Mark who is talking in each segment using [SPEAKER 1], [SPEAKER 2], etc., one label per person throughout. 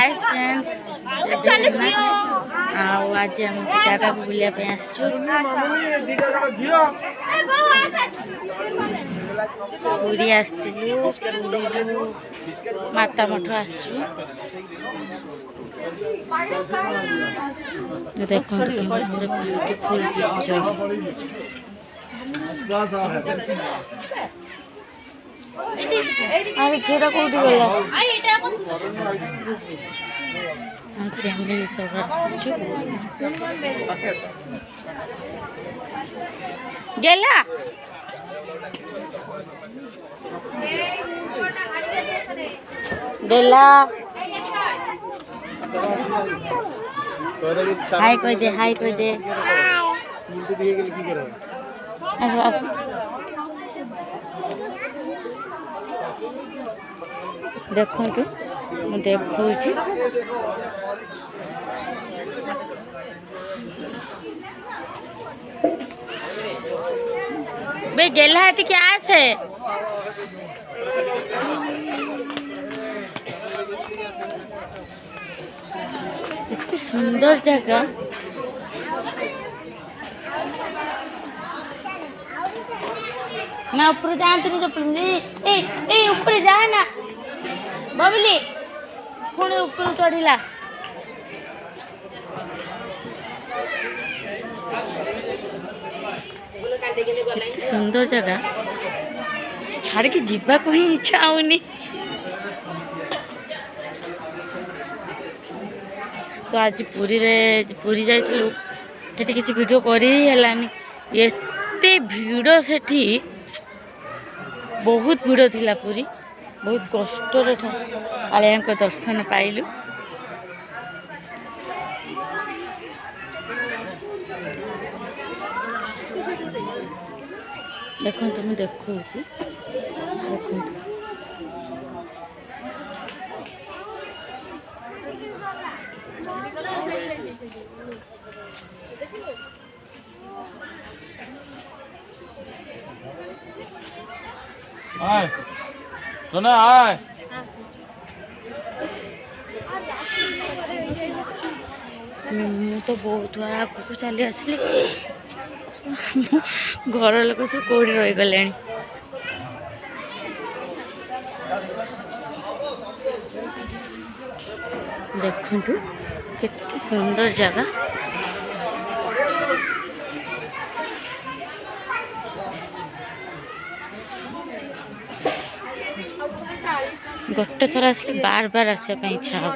[SPEAKER 1] Hi friends आज आम जगह को बुलाया पूरी आसलु माता मठ आसु देखो ब्यूटीफुल पिक्चर अरे झील कौटी गला फैमिली सब गेला गेला हाय कोई दे हाय कोई दे देखो देखो बे गेला टिके आसे इतनी सुंदर जगह ना ऊपर जाते नहीं ऊपर जाए ना बबली पुणी ऊपर चढ़ला सुंदर जगह छाड़ के जीवा को ही इच्छा होनी तो आज पूरी जाइलु सेठी किसी वीडियो कर एते भीड़ सेठी बहुत भीड़ थिला पूरी बहुत कष्टर कालिया को दर्शन पाइलु देखो तुम देखो
[SPEAKER 2] आय सुना आय
[SPEAKER 1] तो बहुत आगे चली आसली घर लोक सब कौड़ी रही गले देखु केते सुंदर जगह गोटे थर आसले बार बार आसा इच्छा हम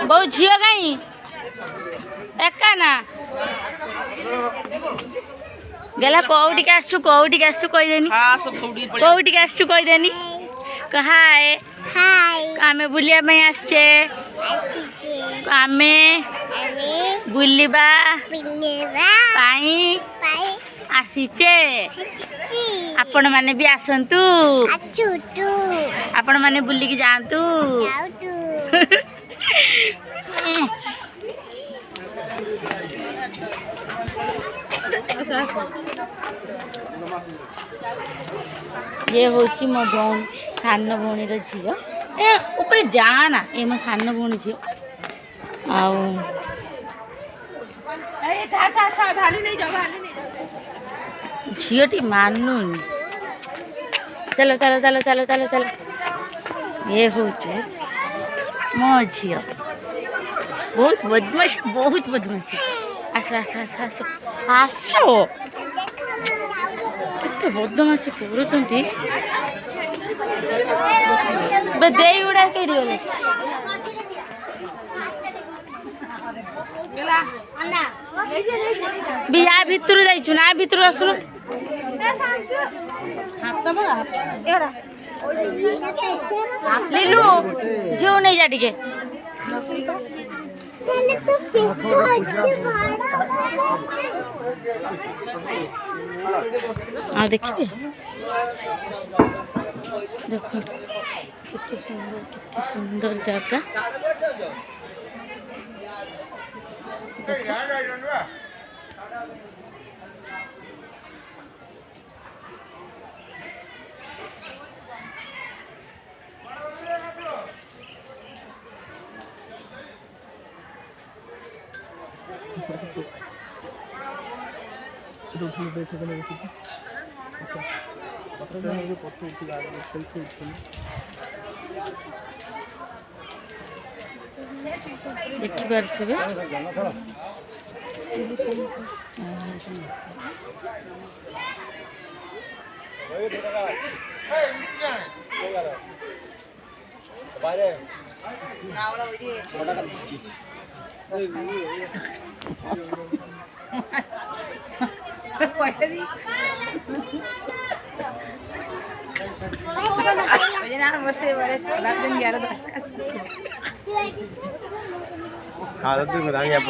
[SPEAKER 1] बहु झील कहीं एका ना गला कौटी आसु कहीदेनी कौटी आसु कहीदेनी हाय आमे बुलिया में आसचे आमे बुलिबा पाई आसीचे आपण माने भी आसंतु आपण माने बुलिकी जातु ये होची मो भौणी सान भौणीर झील ए ऊपर जाना ए मो सान भौणी झील झीटी मानुनी चलो चलो चलो चलो चलो चलो ये हूँ मो झी बहुत बदमाशी आस आस आस आस आस केते बदमाशी करुँच दे गुड़ा कहीगले भी या भितर जाइचु ना भितर आसुन लीलू झील नहीं जा टिके देखिए देखो कितनी सुंदर जगह ଦେଖିପାରୁଥିବେ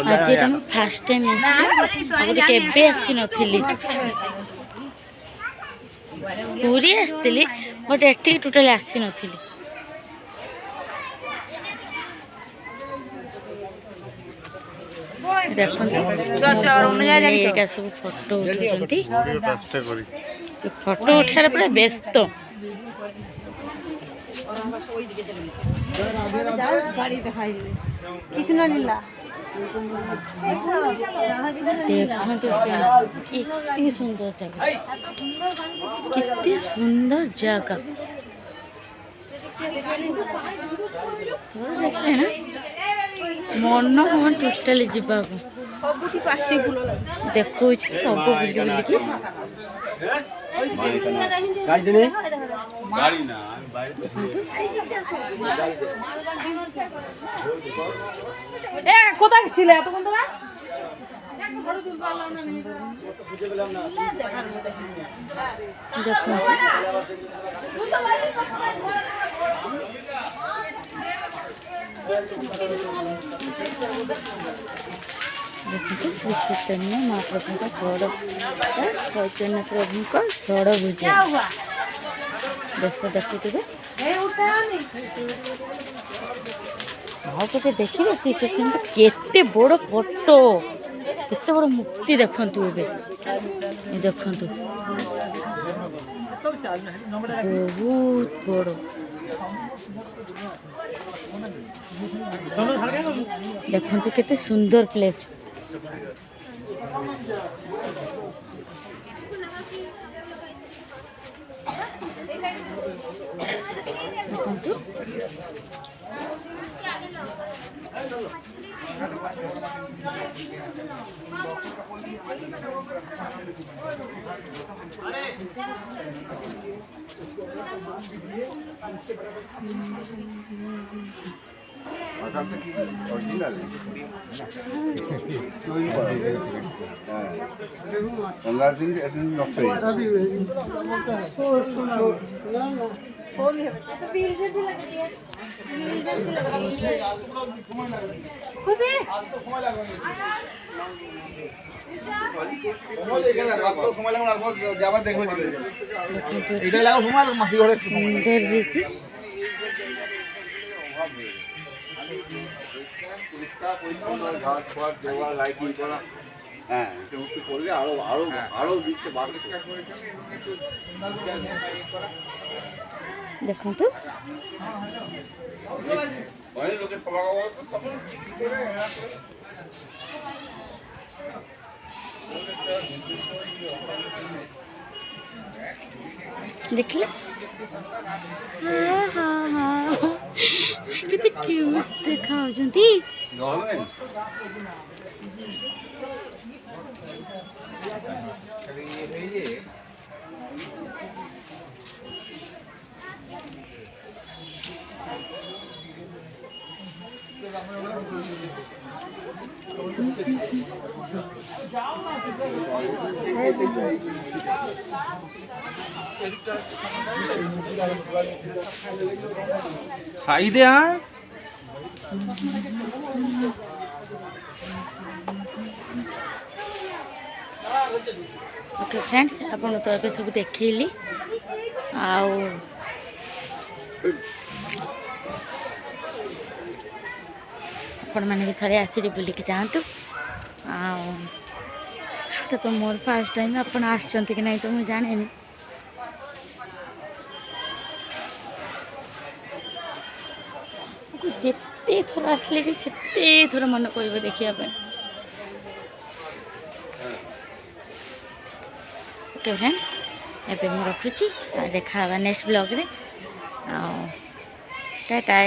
[SPEAKER 1] ଆଜି ଏଇଟା ମୁଁ ଫାର୍ଷ୍ଟ ଟାଇମ୍ ଆସିଛି, କେବେ ଆସିନଥିଲି। ପୁରୀ ଆସିଥିଲି ବଟ୍ ଏଠିକି ଟୋଟାଲି ଆସିନଥିଲି। ଦେଖନ୍ତୁ ଏଇଟା ସବୁ ଫଟୋ ଉଠଉଛନ୍ତି, ଫଟୋ ଉଠାଇବାରେ ପୁରା ବ୍ୟସ୍ତ। ଦେଖନ୍ତୁ କେତେ ସୁନ୍ଦର ଜାଗା, କେତେ ସୁନ୍ଦର ଜାଗା ଦେଖିଲେ ନା, ମନ କଣ ଟୋଟାଲି ଯିବାକୁ। ଦେଖଉଛି ସବୁ ବୁଲି ବୁଲିକି। কোথায় ছিল এতক্ষণ তোমরা? देखते श्री चैतन्य महाप्रभु का षोड़ चैतन्य प्रभु का षोड़ भुजा देखुथे आउटे देखिए श्री चैतन्य केते बड़ फोटो, केते बड़ मूर्ति देखंतु। एबे देखंतु बहुत बड़, देखंतु केते सुंदर प्लेस। देखंतु देखंतु देखले केते क्यूट देखाउछंती।
[SPEAKER 2] साइडे हाँ
[SPEAKER 1] ओके फ्रेंड्स, आपन तो ए सब देखली आउ आपण मैंने भी थोड़े आसी बुलिकी जातु। तो मोर फर्स्ट टाइम आपन आसचंती कि नहीं तो मुझे जाने जिते थोर आसले भी सेते थोर मन कर देखिया ओके फ्रेंड्स एबे मु रखुची देखा नेक्स्ट ब्लॉग रे टाटा।